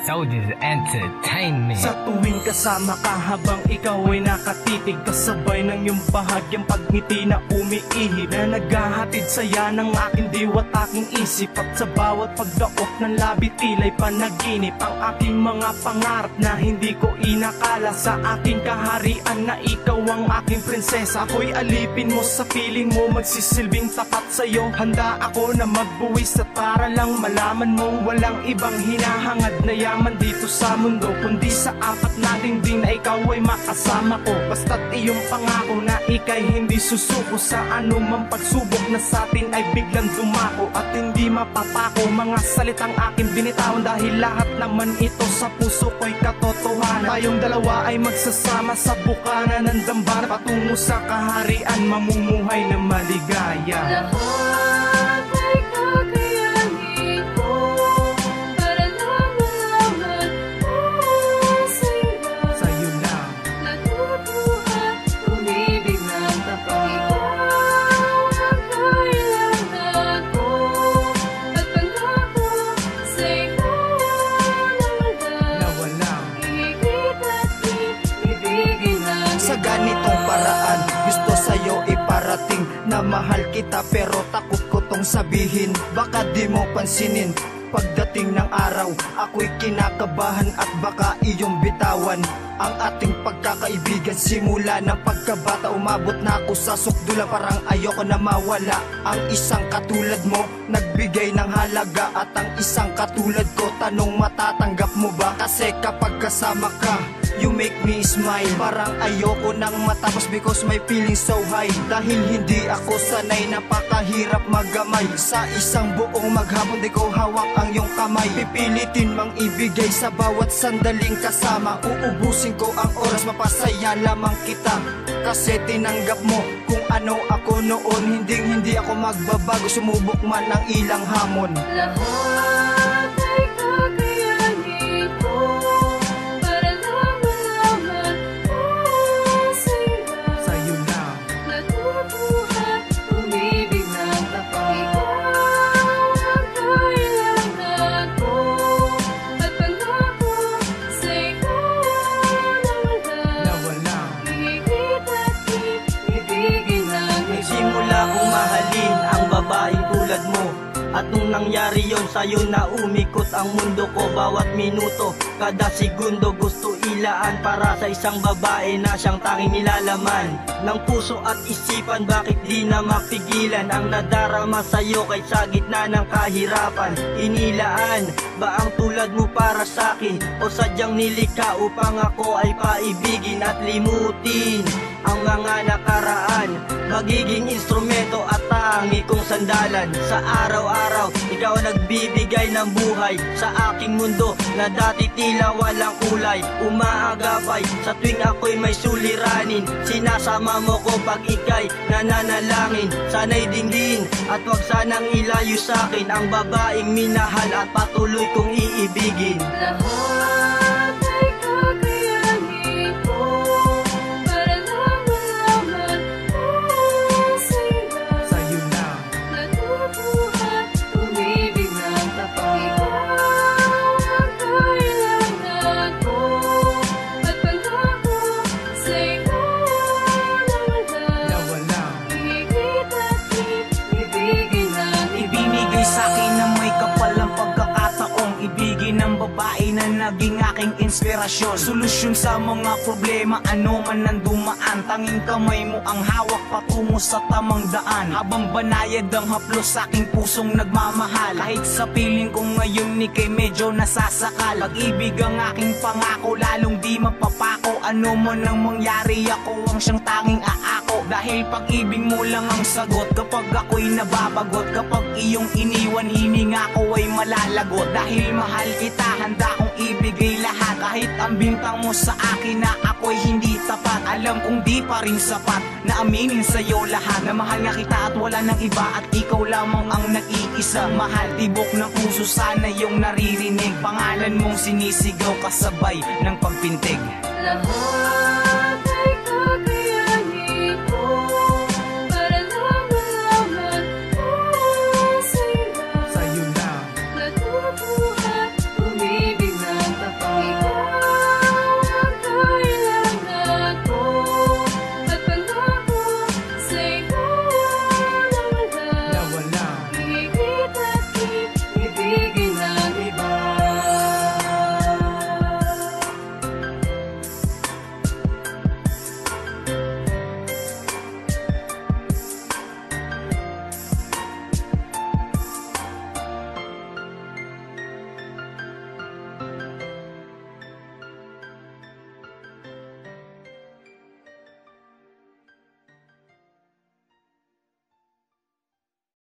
Soldiers Entertainment. Sa tuwing kasama ka habang ikaw ay nakatitig, kasabay ng iyong bahagyang pagngiti na umiihip, na naghahatid saya ng aking diwa't aking isip. At sa bawat pagdaot ng labi tila'y panaginip ang aking mga pangarap na hindi ko inakala. Sa aking kaharian na ikaw ang aking prinsesa, ako'y alipin mo sa piling mo, magsisilbing tapat sa'yo. Handa ako na magbuwis at para lang malaman mo walang ibang hinahangad na yaman dito sa mundo, kundi sa apat na dingding na ikaw ay makasama ko. Basta't iyong pangako na ika'y hindi susuko sa anumang pagsubok na sa atin ay biglang dumako. At hindi mapapako mga salitang aking binitawan, dahil lahat naman ito sa puso ko'y katotohanan. Tayong dalawa ay magsasama sa bukana ng dambana, patungo sa kaharian, mamumuhay na maligaya. Lahat ay kakayanin ko para lang malaman sa'yo lang natutuhan, umibig ng tapat. Ikaw ang kailangan ko at pangako sa ikaw na walang higit at ibigin natin. Sa ganitong paraan gusto sa'yo iparating na mahal kita, pero takot ko tong sabihin, baka di mo pansinin. Pagdating ng araw, ako'y kinakabahan at baka iyong bitawan ang ating pagkakaibigan. Simula ng pagkabata, umabot na ako sa sukdulan, parang ayoko na mawala. Ang isang katulad mo, nagbigay ng halaga, at ang isang katulad ko, tanong matatanggap mo ba? Kasi kapag kasama ka, you make me smile. Parang ayoko nang matapos because my feeling so high. Dahil hindi ako sanay, napakahirap magamay. Sa isang buong maghapon di ko hawak ang iyong kamay. Pipilitin mang ibigay sa bawat sandaling kasama. Uubusin ko ang oras, mapasaya lamang kita. Kasi tinanggap mo kung ano ako noon. Hindi ako magbabago, sumubok man ang ilang hamon. Lahat ay kakayanin ko para lang malaman sa'yo lang natutuhan, umibig ng tapat. Ikaw ang kailangan ko at pangako sa ikaw na walang higit at ibigin natin. Nagsimula kong mahalin ang babaeng tulad mo, at nung nangyari yon, sa'yo na umikot ang mundo ko. Bawat minuto, kada segundo gusto ilaan para sa isang babae na siyang tanging nilalaman ng puso at isipan. Bakit di na mapigilan ang nadarama sa'yo kahit sa gitna ng kahirapan? Inilaan ba ang tulad mo para sa'kin, o sadyang nilikha upang ako ay paibigin at limutin ang mga nakaraan? Magiging instrumento at tangi kong sandalan. Sa araw-araw, ikaw ang nagbibigay ng buhay sa aking mundo na dati tila walang kulay. Umaagapay sa tuwing ako'y may suliranin, sinasama mo ko pag ika'y nananalangin. Sana'y dinggin at wag sanang ilayo sa'kin ang babaeng minahal at patuloy kong iibigin. Lahat ay kakayanin ko para lang malaman sa'yo lang natutuhan, umibig ng tapat. Ikaw ang kailangan ko at pangako sa ikaw na walang higit at ibigin natin. ibinigay sa'kin na may kapal ang pagkakataong ibigin ng babae na naging aking inspirasyon. Solusyon sa mga problema, ano man ang dumaan, tanging kamay mo ang hawak patungo sa tamang daan. Habang banayad ang haplos sa aking pusong nagmamahal, kahit sa piling ko ngayon ika'y medyo nasasakal. Pag-ibig ang aking pangako, lalong di mapapako. Ano man ang mangyari, ako ang siyang tanging aako. Dahil pag-ibig mo lang ang sagot kapag ako'y nababagot. Kapag iyong iniwan, hininga ko ay malalagot. Dahil mahal kita, handa kong ibigay lahat. Kahit ang bintang mo sa akin na ako'y hindi tapat, alam kong di pa rin sapat na aminin sa'yo lahat. Na mahal nga kita at wala nang iba, at ikaw lamang ang nag-iisa. Mahal, tibok ng puso, sana yung naririnig. Pangalan mong sinisigaw kasabay ng pagpintig. Lahat